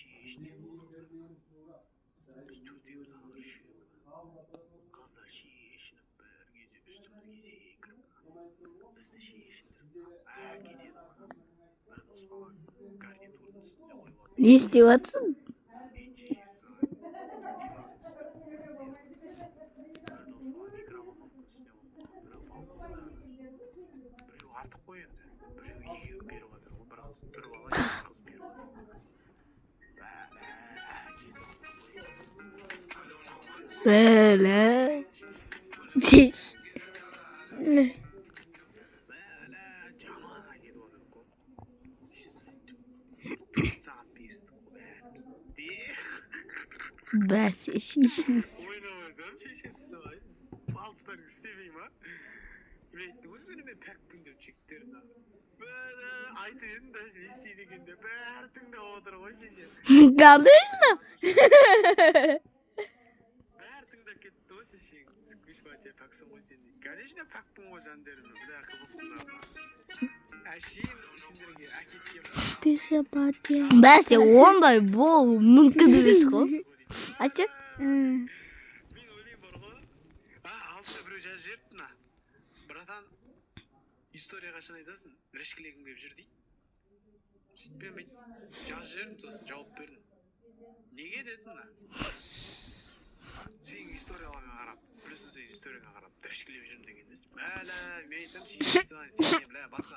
Şişne kızlar. Biz Türkiye'ye tanışıyoruz. Kızlar şişne bergece üstümüzge sekirip. Biz de şişindirip. Gidiyor da bana. Bir dost falan garniturdun üstüne koyup. Ne istiyorsun? İncecisi var. Divanın üstüne koyup. Bir dost falan mikrofonun üstüne koyup. Bir balkonda. Біреу артық қой енді. Біреу екеуін беріп жатыр. Ол бір қыз, бір бала, екі қыз беріп жатыр. Böyle. Жаман кетіп жатыр ғой. Сағат 5-тік қой бәріміз. Бәсе шешесі. Ойнамасам шешесі солай. Балыстарың істемей ма? Мен айттым өзгені мен пәкпін деп жігіттерін алып. Айтайын да не істейді екен деп бәрі тыңдап отыр ғой шеше. Конечно. Бәрі тыңдап кетті ғой шешең. Сквишматия пәксің ғой сен дейді. Конечно пәкпін ғой жандерім. Бля қызықсыңдар ма? Әшейін сендерге әкеткен. Психопатия. Бәсе ондай болу мүмкін емес қой. Ачы? Мен ойлаймын бар ғой. Алдында біреу жазып жіберіпті мына. Братан, история қашан айтасың? Решкілегім келіп жүр дейді. Сөйтпен бүйтіп жазып жібердім, сосын жауап бердім. Неге деді мына? Сенің историяларыңа қарап, плюсын сен историяңа қарап, решкілеп жүрмін деген десіп. Бәлә, мен айтамын, шешесі сен бля басқа